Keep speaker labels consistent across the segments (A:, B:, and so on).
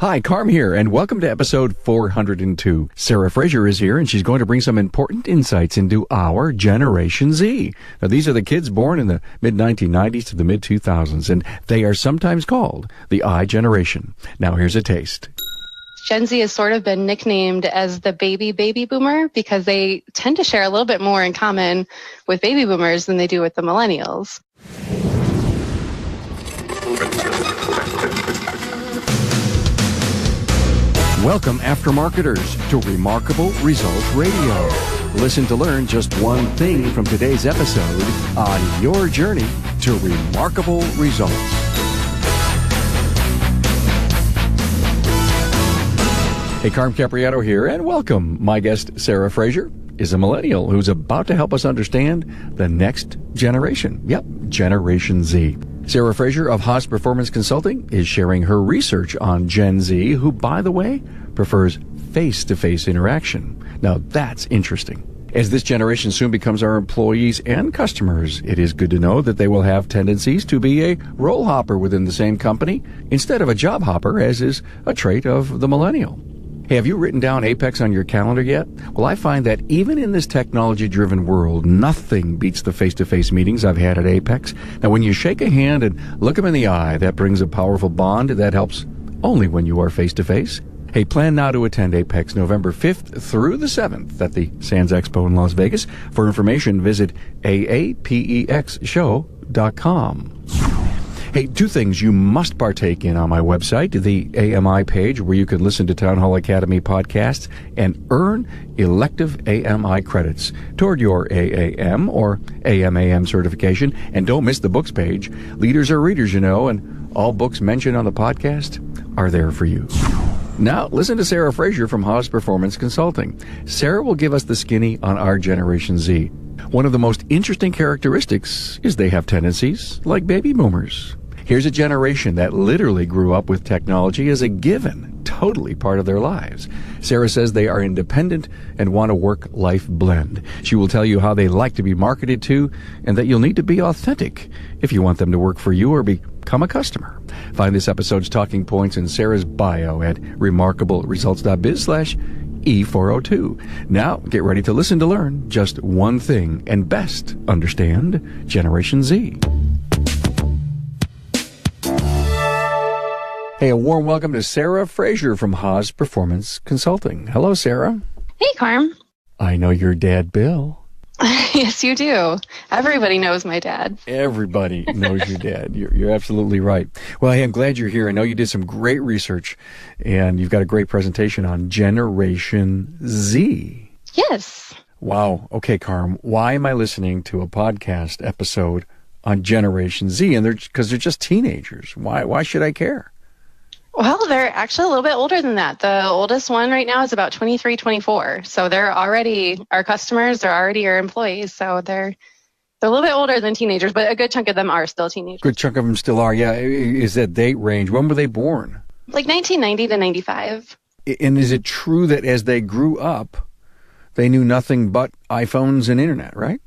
A: Hi, Carm here, and welcome to episode 402. Sara Fraser is here, and she's going to bring some important insights into our Generation Z. Now, these are the kids born in the mid-1990s to the mid-2000s, and they are sometimes called the I generation. Now, here's a taste.
B: Gen Z has sort of been nicknamed as the baby boomer because they tend to share a little bit more in common with baby boomers than they do with the millennials.
A: Welcome, aftermarketers, to Remarkable Results Radio. Listen to learn just one thing from today's episode on your journey to remarkable results. Hey, Carm Capriato here, and welcome. My guest, Sara Fraser, is a millennial who's about to help us understand the next generation. Yep, Generation Z. Sara Fraser of Haas Performance Consulting is sharing her research on Gen Z, who, by the way, prefers face-to-face interaction. Now, that's interesting. As this generation soon becomes our employees and customers, it is good to know that they will have tendencies to be a role hopper within the same company instead of a job hopper, as is a trait of the millennial. Hey, have you written down Apex on your calendar yet? Well, I find that even in this technology-driven world, nothing beats the face-to-face meetings I've had at Apex. Now, when you shake a hand and look them in the eye, that brings a powerful bond that helps only when you are face-to-face. Hey, plan now to attend Apex November 5th through the 7th at the Sands Expo in Las Vegas. For information, visit aapexshow.com. Hey, two things you must partake in on my website, the AMI page, where you can listen to Town Hall Academy podcasts and earn elective AMI credits toward your AAM or AMAM certification. And don't miss the books page. Leaders are readers, you know, and all books mentioned on the podcast are there for you. Now, listen to Sara Fraser from Haas Performance Consulting. Sara will give us the skinny on our Generation Z. One of the most interesting characteristics is they have tendencies like baby boomers. Here's a generation that literally grew up with technology as a given, totally part of their lives. Sara says they are independent and want a work-life blend. She will tell you how they like to be marketed to and that you'll need to be authentic if you want them to work for you or become a customer. Find this episode's talking points in Sara's bio at remarkableresults.biz/E402. Now, get ready to listen to learn just one thing and best understand Generation Z. Hey, a warm welcome to Sara Fraser from Haas Performance Consulting. Hello, Sara.
B: Hey, Carm.
A: I know your dad, Bill.
B: Yes, you do. Everybody knows my dad.
A: Everybody knows your dad. You're absolutely right. Well, hey, I'm glad you're here. I know you did some great research, and you've got a great presentation on Generation Z.
B: Yes.
A: Wow. Okay, Carm, why am I listening to a podcast episode on Generation Z? And because they're just teenagers. Why should I care?
B: Well, they're actually a little bit older than that. The oldest one right now is about 23, 24. So they're already our customers. They're already our employees. So they're a little bit older than teenagers, but a good chunk of them are still teenagers.
A: Good chunk of them still are, yeah. Is that date range? When were they born?
B: Like 1990 to 95.
A: And is it true that as they grew up, they knew nothing but iPhones and internet, right?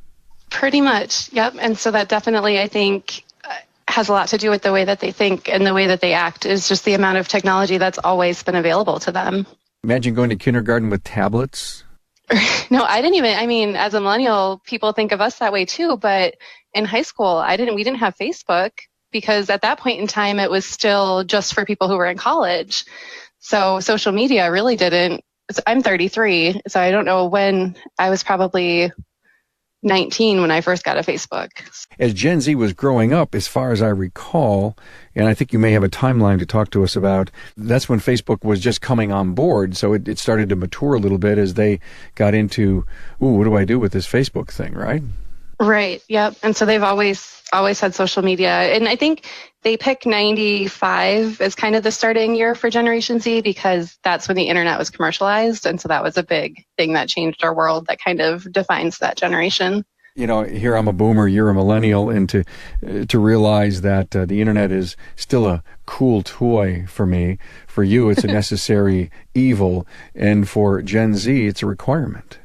B: Pretty much, yep. And so that definitely, I think, has a lot to do with the way that they think and the way that they act. Is just the amount of technology that's always been available to them.
A: Imagine going to kindergarten with tablets.
B: No, I mean, as a millennial, people think of us that way too, but in high school, we didn't have Facebook because at that point in time, it was still just for people who were in college. So social media really didn't. I'm 33, so I don't know when. I was probably 19 when I first got a Facebook.
A: As Gen Z was growing up, as far as I recall, and I think you may have a timeline to talk to us about, that's when Facebook was just coming on board. So it started to mature a little bit as they got into, what do I do with this Facebook thing, right?
B: Right. Yep. And so they've always had social media. And I think they pick 95 as kind of the starting year for Generation Z because that's when the internet was commercialized. And so that was a big thing that changed our world that kind of defines that generation.
A: You know, here I'm a boomer, you're a millennial, and to realize that the internet is still a cool toy for me. For you, it's a necessary evil. And for Gen Z, it's a requirement.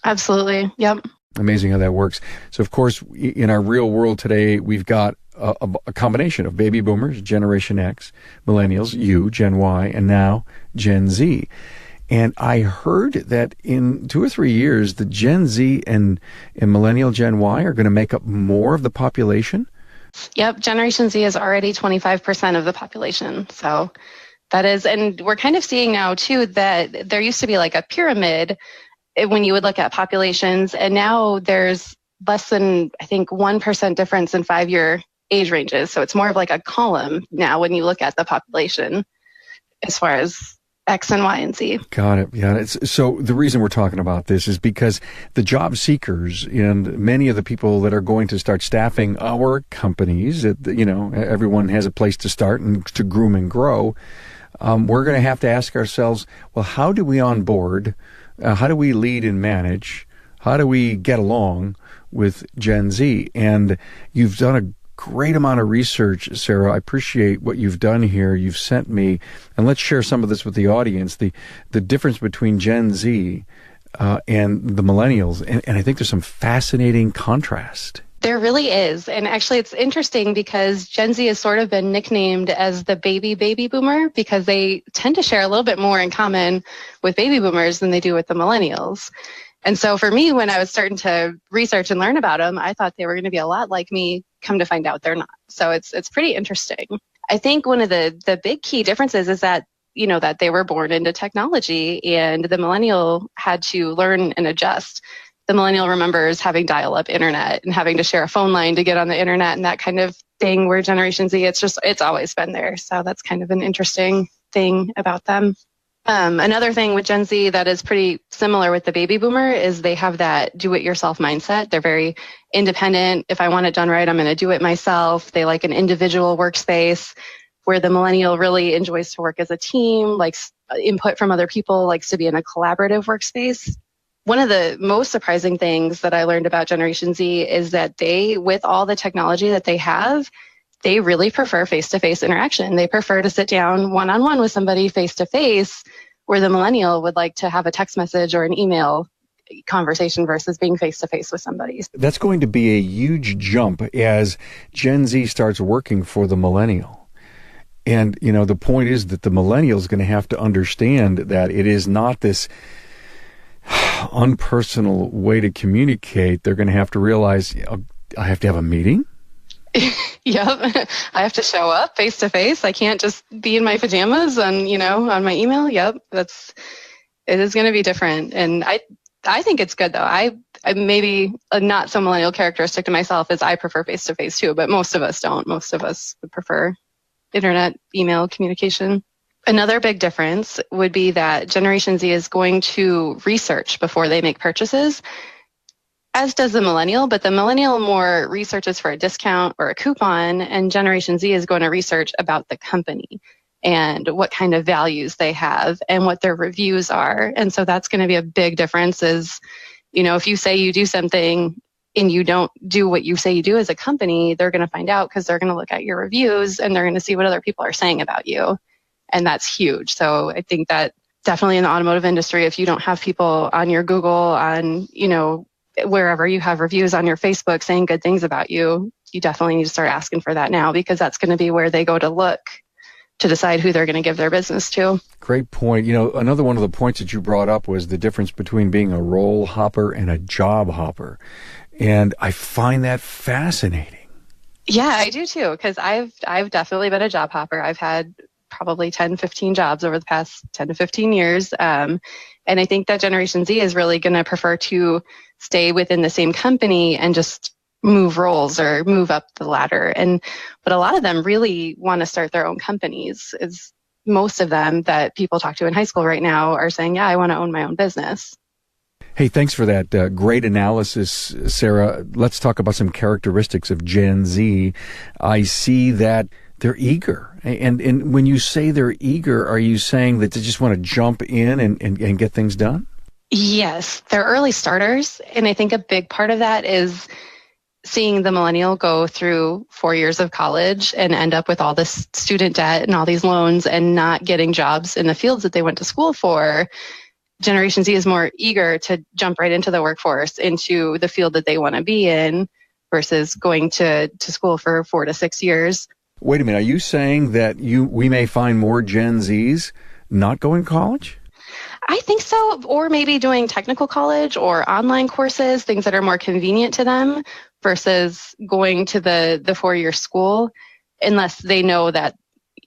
B: Absolutely. Yep.
A: Amazing how that works. So, of course, in our real world today, we've got a combination of baby boomers, Generation X, millennials, you, Gen Y, and now Gen Z. And I heard that in 2 or 3 years, the Gen Z and millennial Gen Y are going to make up more of the population.
B: Yep, Generation Z is already 25% of the population. So that is, and we're kind of seeing now too that there used to be like a pyramid when you would look at populations, and now there's less than, I think, 1% difference in 5-year age ranges. So it's more of like a column now when you look at the population as far as X and Y and Z.
A: Got it. Yeah. So the reason we're talking about this is because the job seekers and many of the people that are going to start staffing our companies, everyone has a place to start and to groom and grow. We're going to have to ask ourselves, well, how do we onboard? How do we lead and manage? How do we get along with Gen Z? And you've done a great amount of research, Sara. I appreciate what you've done here. You've sent me, and let's share some of this with the audience, the difference between Gen Z and the millennials. And I think there's some fascinating contrast.
B: There really is. And actually, it's interesting because Gen Z has sort of been nicknamed as the baby boomer because they tend to share a little bit more in common with baby boomers than they do with the millennials. And so for me, when I was starting to research and learn about them, I thought they were going to be a lot like me. Come to find out they're not. So it's pretty interesting. I think one of the big key differences is that, that they were born into technology and the millennial had to learn and adjust. The millennial remembers having dial-up internet and having to share a phone line to get on the internet and that kind of thing, where Generation Z, it's always been there. So that's kind of an interesting thing about them. Another thing with Gen Z that is pretty similar with the baby boomer is they have that do-it-yourself mindset. They're very independent. If I want it done right, I'm going to do it myself. They like an individual workspace, where the millennial really enjoys to work as a team, likes input from other people, likes to be in a collaborative workspace. One of the most surprising things that I learned about Generation Z is that they, with all the technology that they have, they really prefer face-to-face interaction. They prefer to sit down one-on-one with somebody face-to-face, where the millennial would like to have a text message or an email conversation versus being face-to-face with somebody.
A: That's going to be a huge jump as Gen Z starts working for the millennial. And, the point is that the millennial is going to have to understand that it is not this unpersonal way to communicate. They're going to have to realize, I have to have a meeting.
B: Yep. I have to show up face to face. I can't just be in my pajamas on my email. Yep. It is going to be different. And I think it's good though. I maybe a not so millennial characteristic to myself is I prefer face to face too, but most of us don't. Most of us would prefer internet, email communication. Another big difference would be that Generation Z is going to research before they make purchases, as does the millennial, but the millennial more researches for a discount or a coupon, and Generation Z is going to research about the company and what kind of values they have and what their reviews are. And so that's going to be a big difference is, if you say you do something and you don't do what you say you do as a company, they're going to find out because they're going to look at your reviews and they're going to see what other people are saying about you. And that's huge. So I think that definitely in the automotive industry, if you don't have people on your Google, on, wherever you have reviews on your Facebook saying good things about you, you definitely need to start asking for that now, because that's going to be where they go to look to decide who they're going to give their business to. Great point.
A: Another one of the points that you brought up was the difference between being a role hopper and a job hopper. And I find that fascinating.
B: Yeah, I do too, because I've definitely been a job hopper. I've had probably 10, 15 jobs over the past 10 to 15 years. And I think that Generation Z is really going to prefer to stay within the same company and just move roles or move up the ladder. But a lot of them really want to start their own companies. Is most of them that people talk to in high school right now are saying, yeah, I want to own my own business.
A: Hey, thanks for that great analysis, Sara. Let's talk about some characteristics of Gen Z. I see that they're eager. And when you say they're eager, are you saying that they just want to jump in and get things done?
B: Yes, they're early starters. And I think a big part of that is seeing the millennial go through 4 years of college and end up with all this student debt and all these loans and not getting jobs in the fields that they went to school for. Generation Z is more eager to jump right into the workforce, into the field that they want to be in, versus going to school for 4 to 6 years.
A: Wait a minute. Are you saying that we may find more Gen Zs not going to college?
B: I think so, or maybe doing technical college or online courses, things that are more convenient to them versus going to the 4-year school, unless they know that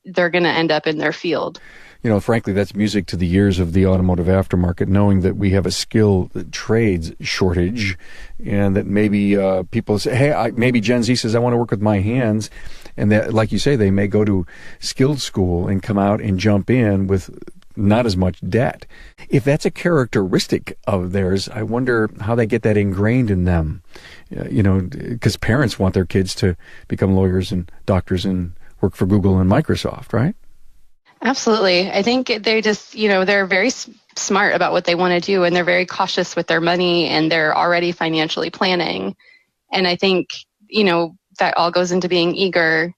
B: they're going to end up in their field.
A: You know, frankly, that's music to the ears of the automotive aftermarket, knowing that we have a skilled trades shortage and that maybe people say, hey, maybe Gen Z says, I want to work with my hands. And that, like you say, they may go to skilled school and come out and jump in with not as much debt. If that's a characteristic of theirs, I wonder how they get that ingrained in them. You know, because parents want their kids to become lawyers and doctors and work for Google and Microsoft, right?
B: Absolutely. I think they just, they're very smart about what they want to do, and they're very cautious with their money, and they're already financially planning. And I think, that all goes into being eager.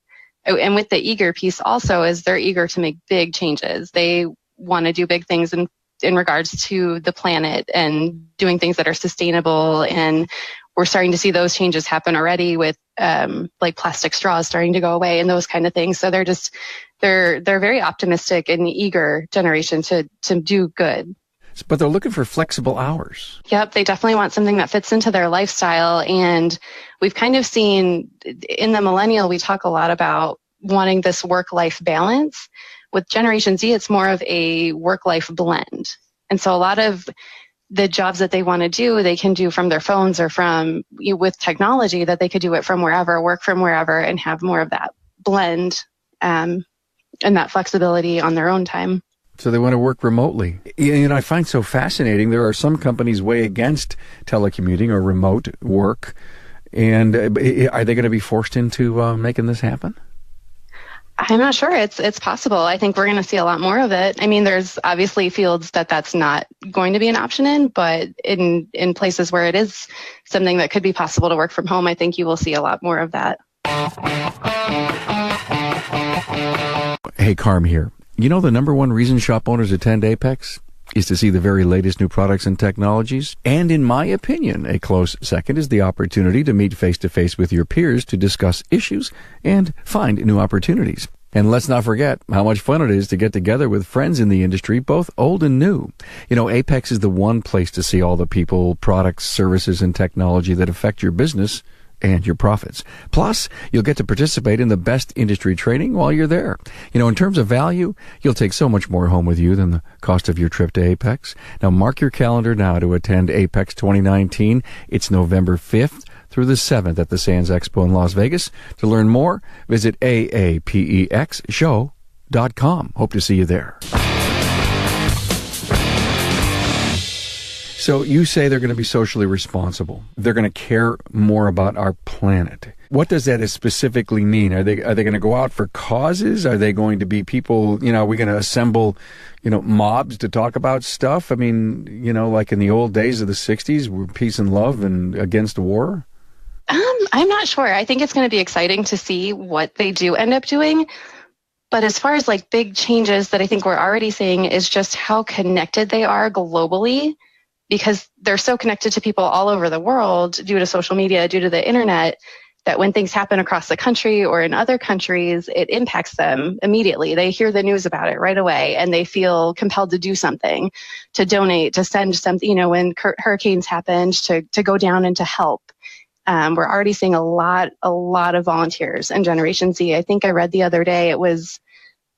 B: And with the eager piece also is they're eager to make big changes. They want to do big things in regards to the planet and doing things that are sustainable. And we're starting to see those changes happen already with like plastic straws starting to go away and those kind of things. So they're very optimistic and eager generation to do good.
A: But they're looking for flexible hours.
B: Yep, they definitely want something that fits into their lifestyle. And we've kind of seen in the millennial, we talk a lot about wanting this work-life balance. With Generation Z, it's more of a work-life blend. And so a lot of the jobs that they want to do, they can do from their phones or from with technology, that they could do it from wherever, work from wherever, and have more of that blend and that flexibility on their own time.
A: So they want to work remotely. I find so fascinating. There are some companies way against telecommuting or remote work. And are they going to be forced into making this happen?
B: I'm not sure. It's possible. I think we're going to see a lot more of it. I mean, there's obviously fields that's not going to be an option in, but in places where it is something that could be possible to work from home, I think you will see a lot more of that.
A: Hey, Carm here. You know the number one reason shop owners attend Apex is to see the very latest new products and technologies. And in my opinion, a close second is the opportunity to meet face-to-face with your peers to discuss issues and find new opportunities. And let's not forget how much fun it is to get together with friends in the industry, both old and new. Apex is the one place to see all the people, products, services, and technology that affect your business and your profits. Plus, you'll get to participate in the best industry training while you're there. In terms of value, you'll take so much more home with you than the cost of your trip to Apex. Now, mark your calendar now to attend Apex 2019. It's November 5th through the 7th at the Sands Expo in Las Vegas. To learn more, visit aapexshow.com. Hope to see you there. So you say they're going to be socially responsible. They're going to care more about our planet. What does that specifically mean? Are they going to go out for causes? Are they going to be people, are we going to assemble, mobs to talk about stuff? I mean, like in the old days of the 60s, we're peace and love and against war?
B: I'm not sure. I think it's going to be exciting to see what they do end up doing. But as far as like big changes that I think we're already seeing is just how connected they are globally, because they're so connected to people all over the world due to social media, due to the internet, that when things happen across the country or in other countries, it impacts them immediately. They hear the news about it right away, and they feel compelled to do something, to donate, to send something, when hurricanes happened, to go down and to help. We're already seeing a lot of volunteers in Generation Z. I think I read the other day it was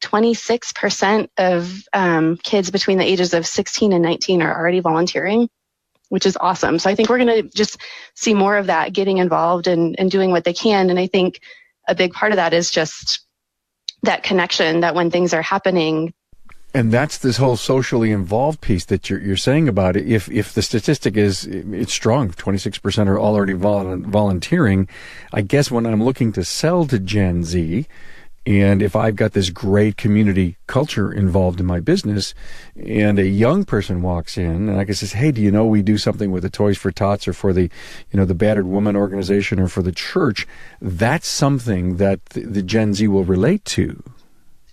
B: 26% of kids between the ages of 16 and 19 are already volunteering, which is awesome. So I think we're going to just see more of that, getting involved and doing what they can. And I think a big part of that is just that connection, that when things are happening.
A: And that's this whole socially involved piece that you're saying about it. If the statistic is it's strong, 26% are already volunteering, I guess when I'm looking to sell to Gen Z, and if I've got this great community culture involved in my business, and a young person walks in and I can say, hey, do you know we do something with the Toys for Tots or for the, the Battered Woman organization or for the church, that's something that the Gen Z will relate to.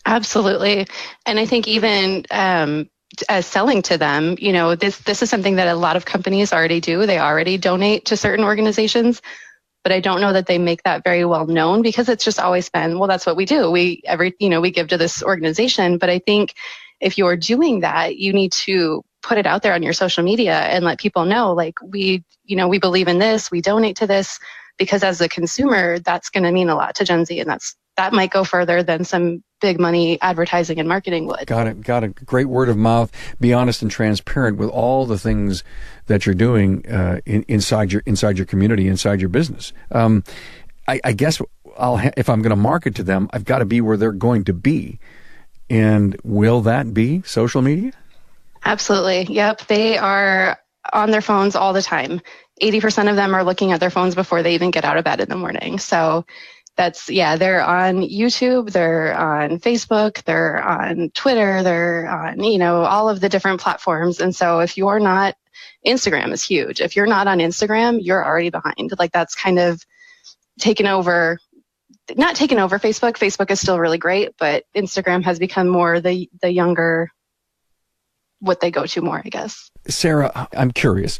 A: Absolutely.
B: And I think even as selling to them, this is something that a lot of companies already do. They already donate to certain organizations. but I don't know that they make that very well known because it's just always been, well, that's what we do. We give to this organization. But I think if you're doing that, you need to put it out there on your social media and let people know, like, we believe in this, we donate to this, because as a consumer, that's going to mean a lot to Gen Z. And that might go further than some big money advertising and marketing would. Got
A: it. Great word of mouth. Be honest and transparent with all the things that you're doing inside your community, inside your business. I guess if I'm going to market to them, I've got to be where they're going to be. And will that be social media?
B: Absolutely. Yep. They are on their phones all the time. 80% of them are looking at their phones before they even get out of bed in the morning. So they're on YouTube, they're on Facebook, they're on Twitter, they're on, all of the different platforms. And so if you're not, Instagram is huge. If you're not on Instagram, you're already behind. Like, that's kind of not taken over Facebook. Facebook is still really great, but Instagram has become more the younger, what they go to more, I guess.
A: Sara, I'm curious.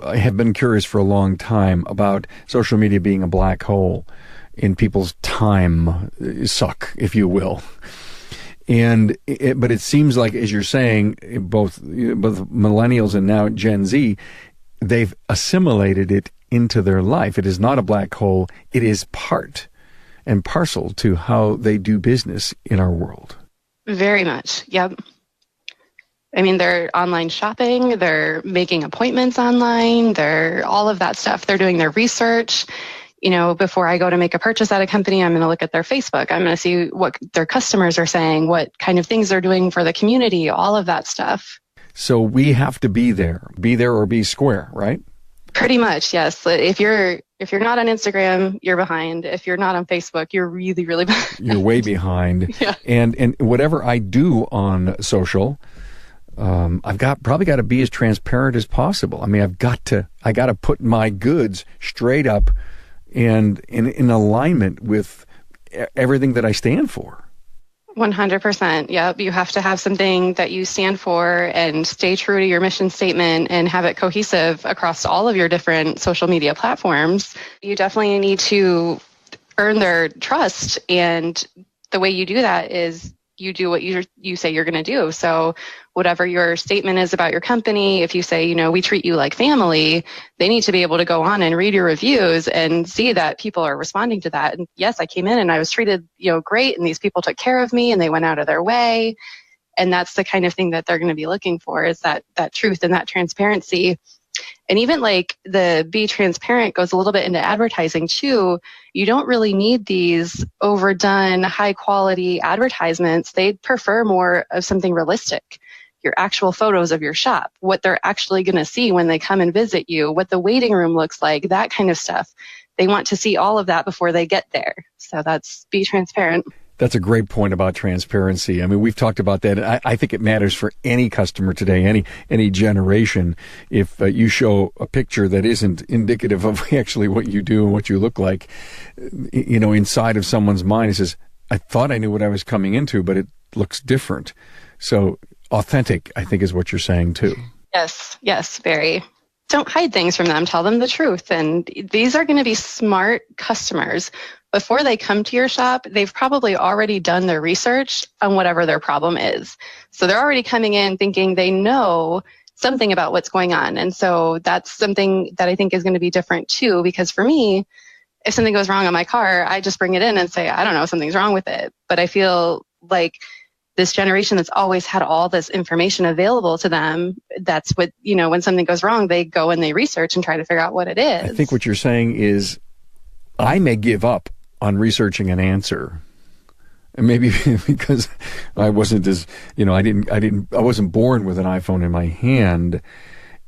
A: I have been curious for a long time about social media being a black hole in people's time suck, if you will. But it seems like, as you're saying, both millennials and now Gen Z, they've assimilated it into their life. It is not a black hole. It is part and parcel to how they do business in our world. Very
B: much. Yep. I mean, they're online shopping, they're making appointments online, they're all of that stuff. They're doing their research. Before I go to make a purchase at a company, I'm going to look at their Facebook. I'm going to see what their customers are saying, what kind of things they're doing for the community, all of that stuff.
A: So we have to be there or be square, right?
B: Pretty much, yes. If you're not on Instagram, you're behind. If you're not on Facebook, you're really, really behind.
A: You're way behind.
B: Yeah.
A: And whatever I do on social, I've probably got to be as transparent as possible. I mean, I got to put my goods straight up and in alignment with everything that I stand for.
B: 100%. Yep. You have to have something that you stand for and stay true to your mission statement and have it cohesive across all of your different social media platforms. You definitely need to earn their trust. And the way you do that is you do what you say you're going to do. So whatever your statement is about your company, if you say, we treat you like family, they need to be able to go on and read your reviews and see that people are responding to that. And yes, I came in and I was treated, great. And these people took care of me and they went out of their way. And that's the kind of thing that they're going to be looking for, is that truth and that transparency. And even like the be transparent goes a little bit into advertising too. You don't really need these overdone high quality advertisements. They'd prefer more of something realistic. Your actual photos of your shop, what they're actually going to see when they come and visit you, what the waiting room looks like, that kind of stuff. They want to see all of that before they get there. So that's be transparent.
A: That's a great point about transparency. I mean, we've talked about that. I think it matters for any customer today, any generation. If you show a picture that isn't indicative of actually what you do and what you look like, inside of someone's mind, it says, I thought I knew what I was coming into, but it looks different. So authentic, I think, is what you're saying too.
B: Yes, very. Don't hide things from them. Tell them the truth. And these are going to be smart customers. Before they come to your shop, they've probably already done their research on whatever their problem is. So they're already coming in thinking they know something about what's going on. And so that's something that I think is going to be different too, because for me, if something goes wrong on my car, I just bring it in and say, I don't know, something's wrong with it. But I feel like this generation that's always had all this information available to them, that's what, when something goes wrong, they go and they research and try to figure out what it is.
A: I think what you're saying is I may give up on researching an answer. And maybe because I wasn't as, I wasn't born with an iPhone in my hand,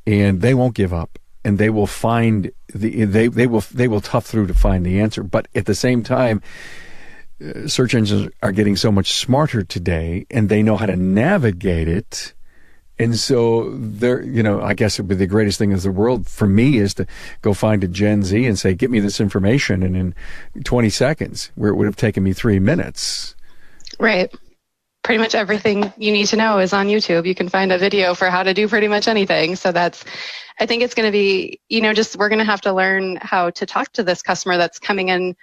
A: and they won't give up, and they will find they will tough through to find the answer. But at the same time, search engines are getting so much smarter today, and they know how to navigate it. And so they're, I guess it would be the greatest thing in the world for me is to go find a Gen Z and say, get me this information. And in 20 seconds, where it would have taken me 3 minutes.
B: Right. pretty much everything you need to know is on YouTube. You can find a video for how to do pretty much anything. So I think it's going to be, we're going to have to learn how to talk to this customer that's coming in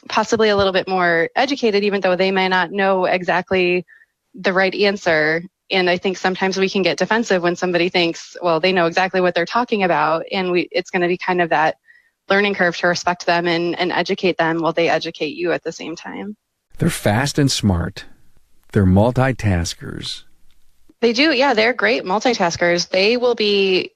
B: possibly a little bit more educated, even though they may not know exactly the right answer. And I think sometimes we can get defensive when somebody thinks, well, they know exactly what they're talking about. And it's going to be kind of that learning curve to respect them and educate them while they educate you at the same time.
A: They're fast and smart. They're multitaskers.
B: They do. Yeah, they're great multitaskers. They will be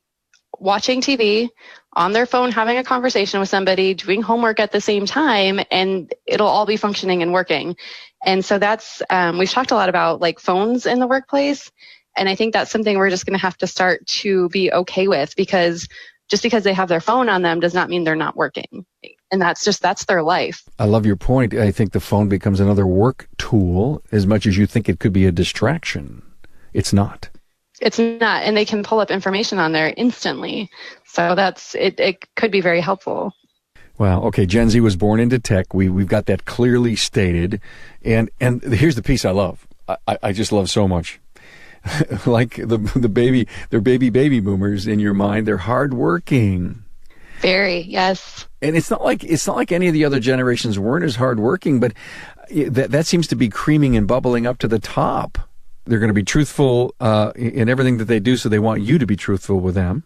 B: watching TV, on their phone, having a conversation with somebody, doing homework at the same time, and it'll all be functioning and working. And so that's, we've talked a lot about like phones in the workplace. And I think that's something we're just going to have to start to be okay with, because just because they have their phone on them does not mean they're not working. And that's their life. I
A: love your point. I think the phone becomes another work tool as much as you think it could be a distraction. It's not.
B: It's not. And they can pull up information on there instantly. So it could be very helpful.
A: Wow. Okay. Gen Z was born into tech. We've got that clearly stated. And here's the piece I love. I just love so much. Like the baby boomers in your mind, they're hardworking.
B: Very, yes.
A: And it's not like any of the other generations weren't as hardworking, but that seems to be creaming and bubbling up to the top. They're going to be truthful in everything that they do, so they want you to be truthful with them.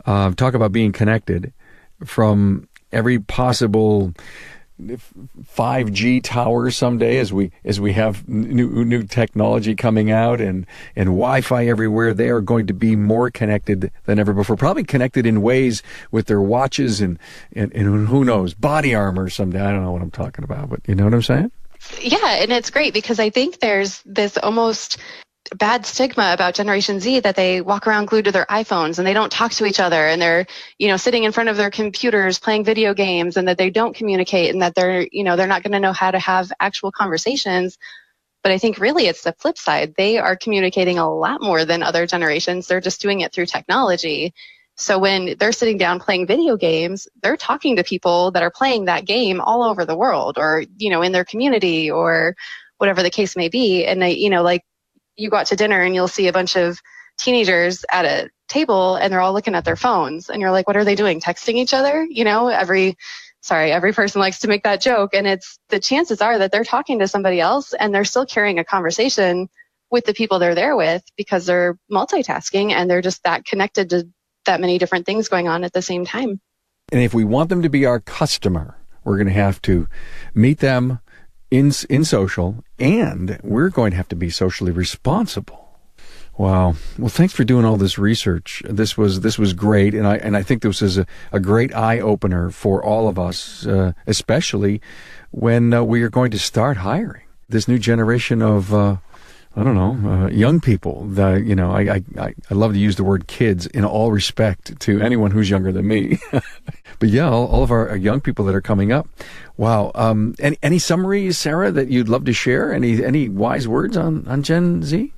A: Talk about being connected from every possible 5G tower someday as we have new technology coming out and Wi-Fi everywhere. They are going to be more connected than ever before, probably connected in ways with their watches and who knows, body armor someday. I don't know what I'm talking about, but you know what I'm saying?
B: Yeah, and it's great because I think there's this almost bad stigma about Generation Z that they walk around glued to their iPhones and they don't talk to each other and they're, sitting in front of their computers playing video games and that they don't communicate and that they're not going to know how to have actual conversations. But I think really it's the flip side. They are communicating a lot more than other generations. They're just doing it through technology. So when they're sitting down playing video games, they're talking to people that are playing that game all over the world or, in their community or whatever the case may be. And they, like you go out to dinner and you'll see a bunch of teenagers at a table and they're all looking at their phones and you're like, what are they doing? Texting each other? Every person likes to make that joke. And the chances are that they're talking to somebody else and they're still carrying a conversation with the people they're there with because they're multitasking and they're just that connected to that many different things going on at the same time.
A: And if we want them to be our customer, we're going to have to meet them in social, and we're going to have to be socially responsible. Wow. Well, thanks for doing all this research. This was great, and I think this is a great eye opener for all of us, especially when we are going to start hiring this new generation of young people. I love to use the word kids in all respect to anyone who's younger than me. But yeah, all of our young people that are coming up. Wow. Any summaries, Sarah, that you'd love to share? Any wise words on Gen Z?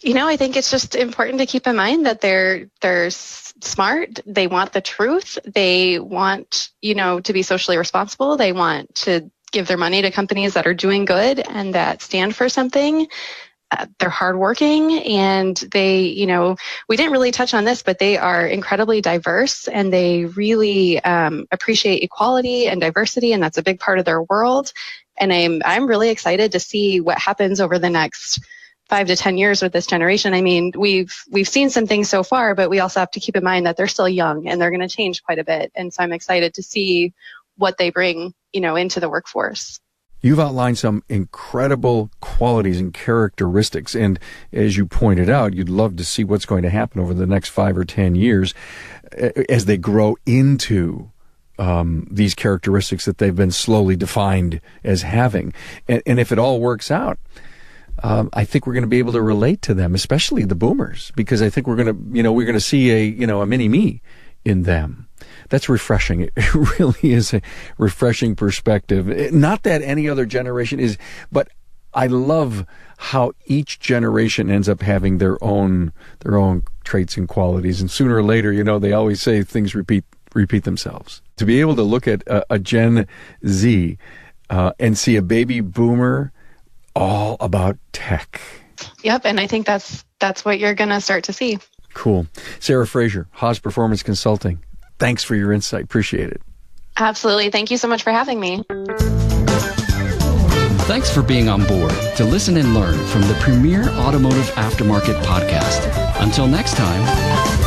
B: I think it's just important to keep in mind that they're smart. They want the truth. They want, to be socially responsible. They want to give their money to companies that are doing good and that stand for something. They're hardworking and they, we didn't really touch on this, but they are incredibly diverse and they really appreciate equality and diversity, and that's a big part of their world. And I'm really excited to see what happens over the next 5 to 10 years with this generation. I mean, we've seen some things so far, but we also have to keep in mind that they're still young and they're going to change quite a bit. And so I'm excited to see what they bring, into the workforce.
A: You've outlined some incredible qualities and characteristics, and as you pointed out, you'd love to see what's going to happen over the next 5 or 10 years as they grow into these characteristics that they've been slowly defined as having. And if it all works out, I think we're going to be able to relate to them, especially the boomers, because I think we're going to see a mini me in them. That's refreshing. It really is a refreshing perspective. Not that any other generation is, but I love how each generation ends up having their own traits and qualities. And sooner or later, they always say things repeat themselves. To be able to look at a Gen Z and see a baby boomer all about tech.
B: Yep. And I think that's what you're going to start to see.
A: Cool. Sara Fraser, Haas Performance Consulting. Thanks for your insight. Appreciate it.
B: Absolutely. Thank you so much for having me.
C: Thanks for being on board to listen and learn from the premier automotive aftermarket podcast. Until next time.